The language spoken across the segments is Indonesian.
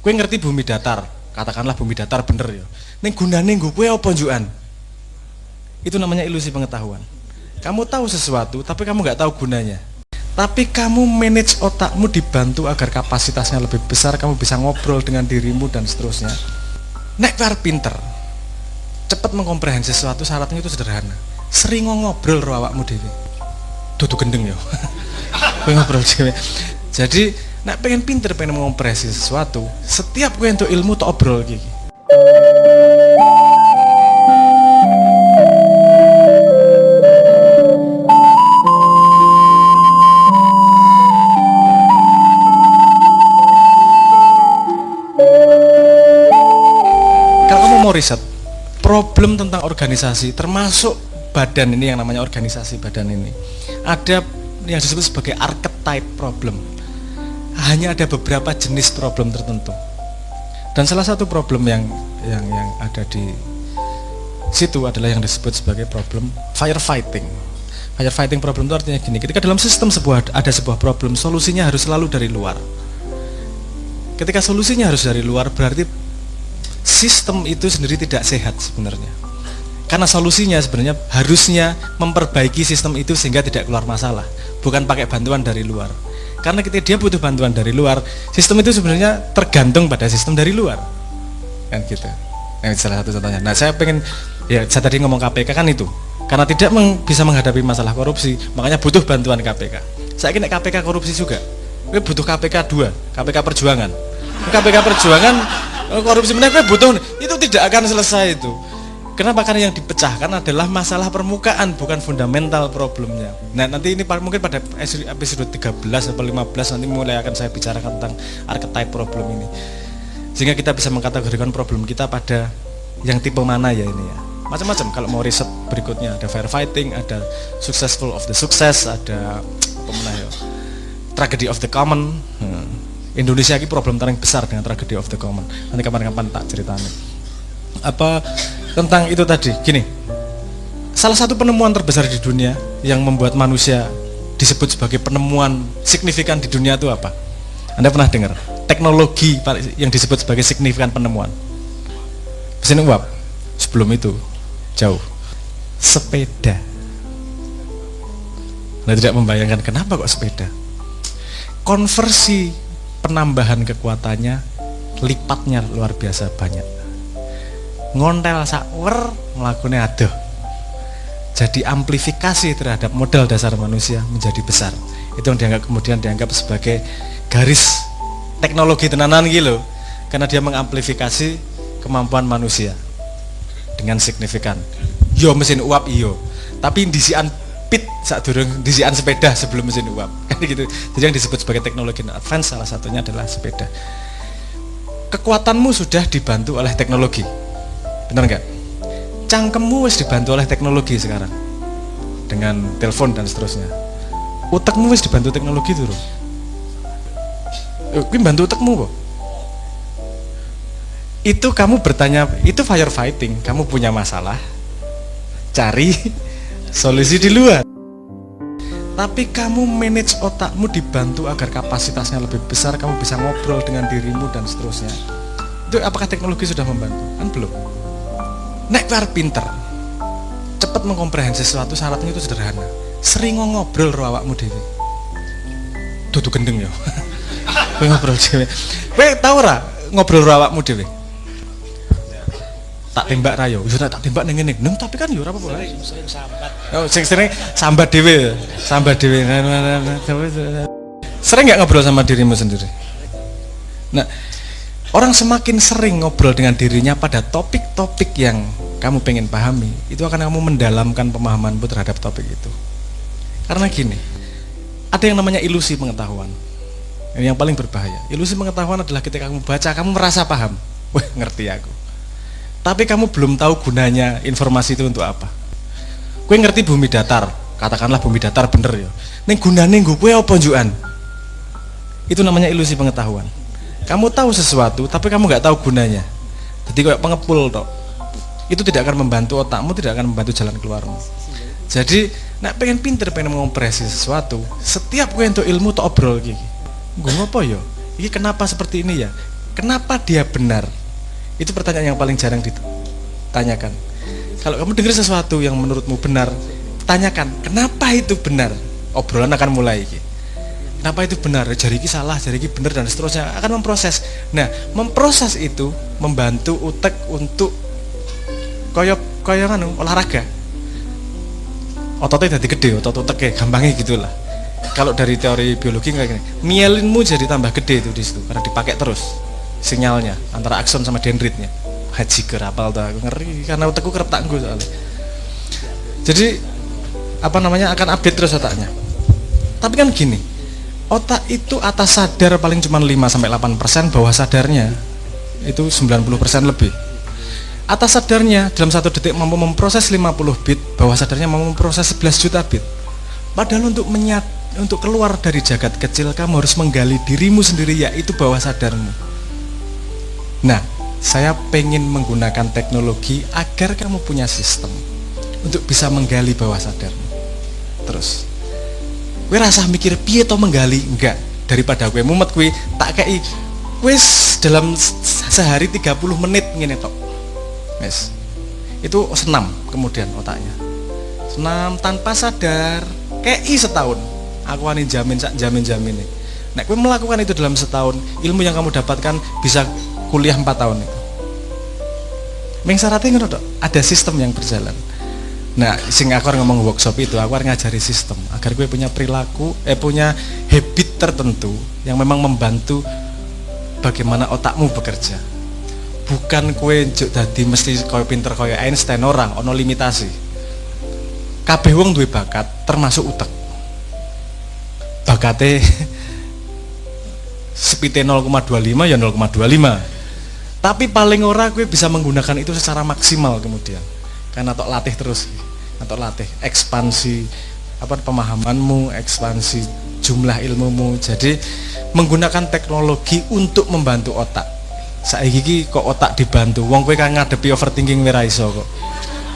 Kowe ngerti bumi datar, katakanlah bumi datar bener ya. Ning gunane nggo kowe apa njukan? Itu namanya ilusi pengetahuan. Kamu tahu sesuatu tapi kamu nggak tahu gunanya. Tapi kamu manage otakmu dibantu agar kapasitasnya lebih besar, kamu bisa ngobrol dengan dirimu dan seterusnya. Nek kowe arep pinter, cepat mengkomprehensi sesuatu, syaratnya itu sederhana. Sering ngobrol karo awakmu dhewe. Dudu gendeng ya. Kowe ngobrol dhewe. Jadi, nek pengen pinter, pengen mengkomprehensi sesuatu, setiap kowe entuk ilmu tok obrol iki. Kalau kamu mau riset problem tentang organisasi, termasuk badan ini yang namanya organisasi badan ini, ada yang disebut sebagai archetype problem. Hanya ada beberapa jenis problem tertentu. Dan salah satu problem yang ada di situ adalah yang disebut sebagai problem firefighting. Firefighting problem itu artinya gini, ketika dalam sistem ada sebuah problem, solusinya harus selalu dari luar. Ketika solusinya harus dari luar, berarti sistem itu sendiri tidak sehat sebenarnya. Karena solusinya sebenarnya harusnya memperbaiki sistem itu sehingga tidak keluar masalah, bukan pakai bantuan dari luar. Karena ketika dia butuh bantuan dari luar, sistem itu sebenarnya tergantung pada sistem dari luar, kan gitu. Nah, salah satu contohnya. Nah, saya pengen, ya saya tadi ngomong KPK kan itu, karena tidak bisa menghadapi masalah korupsi, makanya butuh bantuan KPK. Saya kira KPK korupsi juga, butuh KPK 2, KPK Perjuangan. KPK Perjuangan korupsi mereka butuh, itu tidak akan selesai itu. Kenapa? Karena yang dipecahkan adalah masalah permukaan, bukan fundamental problemnya. Nah, nanti ini mungkin pada episode 13 atau 15 nanti mulai akan saya bicarakan tentang archetype problem ini. Sehingga kita bisa mengkategorikan problem kita pada yang tipe mana ya ini ya. Macam-macam kalau mau riset berikutnya, ada firefighting, ada successful of the success, ada tragedy of the common. Indonesia ini problem paling besar dengan tragedy of the common. Nanti kapan-kapan tak ceritanya. Apa tentang itu tadi, gini. Salah satu penemuan terbesar di dunia yang membuat manusia disebut sebagai penemuan signifikan di dunia itu apa? Anda pernah dengar? Teknologi yang disebut sebagai signifikan penemuan. Mesin uap. Sebelum itu jauh. Sepeda. Anda tidak membayangkan kenapa kok sepeda? Konversi penambahan kekuatannya lipatnya luar biasa banyak. Ngontel sawer melakukannya aduh. Jadi amplifikasi terhadap modal dasar manusia menjadi besar. Itu yang kemudian dianggap sebagai garis teknologi tenanan gitu, karena dia mengamplifikasi kemampuan manusia dengan signifikan. Yo mesin uap iyo, tapi disian pit saat durung disian sepeda sebelum mesin uap. Gitu. Jadi yang disebut sebagai teknologi advance salah satunya adalah sepeda. Kekuatanmu sudah dibantu oleh teknologi, benar nggak? Cangkemmu wis dibantu oleh teknologi sekarang dengan telepon dan seterusnya. Utekmu wis dibantu teknologi terus. Kuwi bantu utekmu kok. Itu kamu bertanya, itu firefighting. Kamu punya masalah, cari solusi di luar. Tapi kamu manage otakmu dibantu agar kapasitasnya lebih besar, kamu bisa ngobrol dengan dirimu dan seterusnya. Itu apakah teknologi sudah membantu? Kan belum. Nek kowe arep pinter, cepat mengkomprehensi sesuatu, syaratnya itu sederhana. Sering ngobrol karo awakmu dhewe. Dudu gendeng ya. Kowe ngobrol dhewe. Kowe tau ora ngobrol karo awakmu dhewe? Tak tembak rayo, yo tak tembak ning ngene. Tapi kan yo ora apa-apa. Sering sambat. Oh, sering sambat dhewe. Sambat dhewe. Sering enggak ngobrol sama dirimu sendiri? Nah, orang semakin sering ngobrol dengan dirinya pada topik-topik yang kamu pengen pahami, itu akan kamu mendalamkan pemahamanmu terhadap topik itu. Karena gini, ada yang namanya ilusi pengetahuan. Ini yang paling berbahaya. Ilusi pengetahuan adalah ketika kamu baca, kamu merasa paham. Wah, ngerti aku. Tapi kamu belum tahu gunanya informasi itu untuk apa. Kowe ngerti bumi datar, katakanlah bumi datar bener ya. Ning gunane nggo kowe apa njukan? Itu namanya ilusi pengetahuan. Kamu tahu sesuatu, tapi kamu nggak tahu gunanya. Jadi kayak pengepul tok. Itu tidak akan membantu otakmu, tidak akan membantu jalan keluarmu. Jadi, nek pengen pinter, pengen mengompresi sesuatu, setiap kowe entuk ilmu tok obrol iki. Nggo apa ya? Iki kenapa seperti ini ya? Kenapa dia benar? Itu pertanyaan yang paling jarang ditanyakan. Kalau kamu dengar sesuatu yang menurutmu benar, tanyakan, kenapa itu benar? Obrolan akan mulai. Kenapa itu benar? Jari ini salah, jari ini benar, dan seterusnya. Akan memproses. Nah, memproses itu membantu utek untuk koyok olahraga. Ototnya jadi gede, otot uteknya gampangnya gitulah. Kalau dari teori biologi kayak gini, mielinmu jadi tambah gede itu di situ karena dipakai terus sinyalnya antara akson sama dendritnya. Haji kerapal tuh aku ngeri karena otakku kerep tangguh soalnya. Jadi akan update terus otaknya. Tapi kan gini, otak itu atas sadar paling cuma 5-8%, bawah sadarnya itu 90% lebih. Atas sadarnya dalam 1 detik mampu memproses 50 bit, bawah sadarnya mampu memproses 11 juta bit. Padahal untuk keluar dari jagat kecil kamu harus menggali dirimu sendiri, yaitu bawah sadarmu. Nah, saya pengen menggunakan teknologi agar kamu punya sistem untuk bisa menggali bawah sadarmu. Terus gue rasa mikir piye to menggali, enggak, daripada gue mumet gue tak kei wis dalam sehari 30 menit ngene tok. Wes. Itu senam kemudian otaknya. Senam tanpa sadar, kei setahun. Aku ani jamin nih. Nek gue melakukan itu dalam setahun, ilmu yang kamu dapatkan bisa kuliah 4 tahun itu. Ming syaratnya ngono tok, ada sistem yang berjalan. Nah, sing aku ngomong workshop itu, aku ngajari sistem agar gue punya perilaku, punya habit tertentu yang memang membantu bagaimana otakmu bekerja. Bukan kue njuk dadi mesti koyo pinter koyo Einstein, orang ono limitasi. Kabeh wong duwe bakat, termasuk utek. Bakate sepite 0,25 ya 0,25. Tapi paling ora kue bisa menggunakan itu secara maksimal kemudian. Karena tok latih terus. Atau latih ekspansi pemahamanmu, ekspansi jumlah ilmumu. Jadi menggunakan teknologi untuk membantu otak. Saiki kok otak dibantu, wong kowe kan ngadepi overthinking ora iso kok.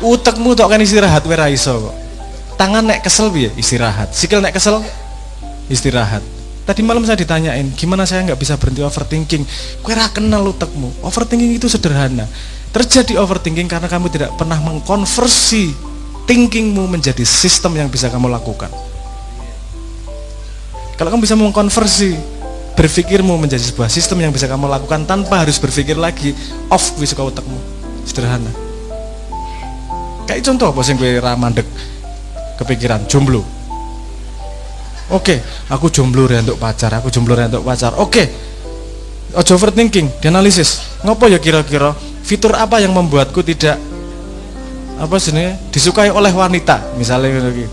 Utekmu tok kan istirahat ora iso kok. Tangan nek kesel piye? Istirahat. Sikil nek kesel istirahat. Tadi malam saya ditanyain, gimana saya nggak bisa berhenti overthinking? Kowe ora kenal utekmu. Overthinking itu sederhana. Terjadi overthinking karena kamu tidak pernah mengkonversi thinkingmu menjadi sistem yang bisa kamu lakukan. Kalau kamu bisa mengkonversi berpikirmu menjadi sebuah sistem yang bisa kamu lakukan tanpa harus berpikir lagi, off gue suka otakmu. Sederhana. Kayak contoh apa sih gue ramandek kepikiran jomblo. Oke, aku jomblo ya untuk pacar, Oke. Ojo overthinking, dianalisis. Ngopo ya kira-kira fitur apa yang membuatku tidak disukai oleh wanita, misalnya gitu.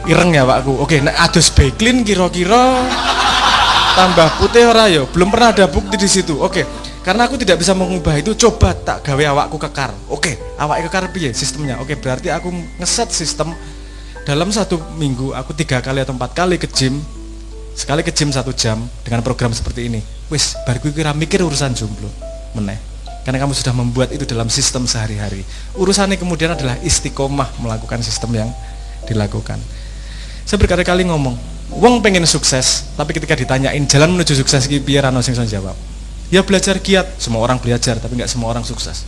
Ireng ya Pakku. Oke, nek adus backlin kira-kira tambah putih ora yo, belum pernah ada bukti di situ. Oke, karena aku tidak bisa mengubah itu, coba tak gawe awakku kekar. Oke, awak kekar piye sistemnya? Oke, berarti aku ngeset sistem dalam 1 minggu aku 3 kali atau 4 kali ke gym. Sekali ke gym 1 jam dengan program seperti ini. Wis, bariku kira mikir urusan jomblo meneh. Karena kamu sudah membuat itu dalam sistem sehari-hari. Urusannya kemudian adalah istiqomah melakukan sistem yang dilakukan. Saya berkali-kali ngomong, wong pengen sukses, tapi ketika ditanyain jalan menuju sukses iki piye ra ono sing iso jawab. Ya belajar giat, semua orang belajar, tapi nggak semua orang sukses.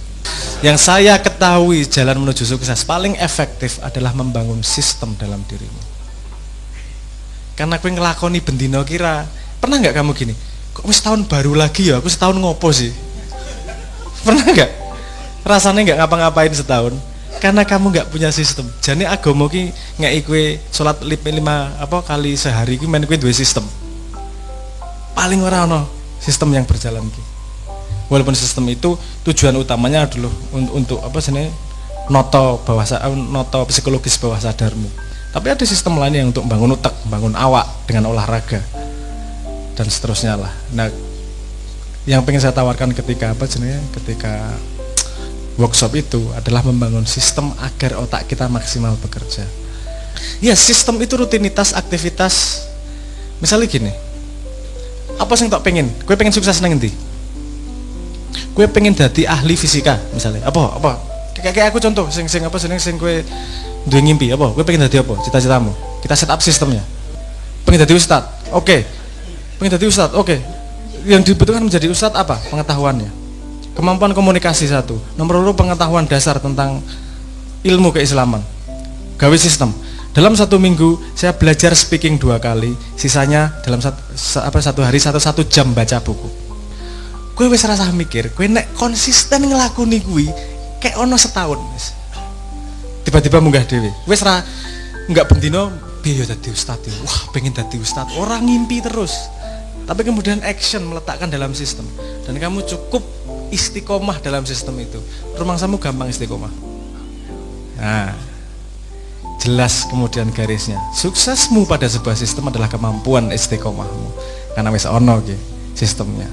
Yang saya ketahui jalan menuju sukses paling efektif adalah membangun sistem dalam dirimu. Karena aku ngelakoni bendino kira, pernah nggak kamu gini? Kok wis tahun baru lagi ya, aku setahun ngopo sih? Pernah nggak? Rasanya nggak ngapa-ngapain setahun? Karena kamu nggak punya sistem. Jadi agama ki ngeki kowe salat 5 kali sehari ki men kowe duwe sistem. Paling ora ono sistem yang berjalan ki. Walaupun sistem itu tujuan utamanya adalah untuk noto psikologis bawah sadarmu. Tapi ada sistem lain yang untuk bangun otak, bangun awak dengan olahraga dan seterusnya lah. Nah, yang pengen saya tawarkan ketika workshop itu adalah membangun sistem agar otak kita maksimal bekerja. Ya, sistem itu rutinitas aktivitas. Misalnya gini, apa sih yang tak pengen? Gue pengen sukses nang endi? Gue pengen jadi ahli fisika misalnya. Apa? Kayak aku contoh, sing gue duwe ngimpi apa? Gue pengen jadi apa? Cita-citamu. Kita set up sistemnya. Pengen jadi ustad. Oke. Pengen jadi ustad. Oke. yang dibutuhkan menjadi ustadz apa? Pengetahuannya, kemampuan komunikasi satu, nomor 2 pengetahuan dasar tentang ilmu keislaman. Gawe sistem. Dalam 1 minggu saya belajar speaking 2 kali, sisanya dalam satu hari 1 jam baca buku. Gue wis rasa mikir, gue nek konsisten ngelakoni gue kayak ono setahun. Tiba-tiba munggah dewe. Wis ra enggak bendino piye dadi ustad. Wah, pengen dadi ustad. Orang ngimpi terus. Tapi kemudian action meletakkan dalam sistem dan kamu cukup istiqomah dalam sistem itu. Rumangsamu gampang istiqomah. Nah, jelas kemudian garisnya. Suksesmu pada sebuah sistem adalah kemampuan istiqomahmu. Karena wis ono ge sistemnya.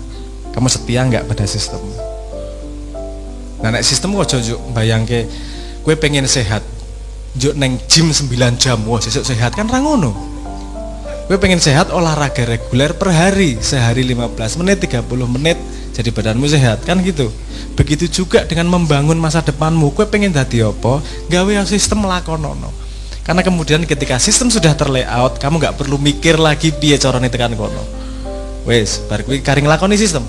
Kamu setia enggak pada sistem? Nah, nek sistemmu aja juk bayangke kowe pengen sehat. Juk neng gym 9 jam, wah sesuk sehat kan ra ngono. Kowe pengen sehat olahraga reguler per hari, sehari 15 menit, 30 menit jadi badanmu sehat kan gitu. Begitu juga dengan membangun masa depanmu. Kowe pengen dadi apa? Gawe sistem lakonono. Karena kemudian ketika sistem sudah terlayout, kamu nggak perlu mikir lagi piye carane tekan kono. Wes, bar kuwi kari nglakoni sistem.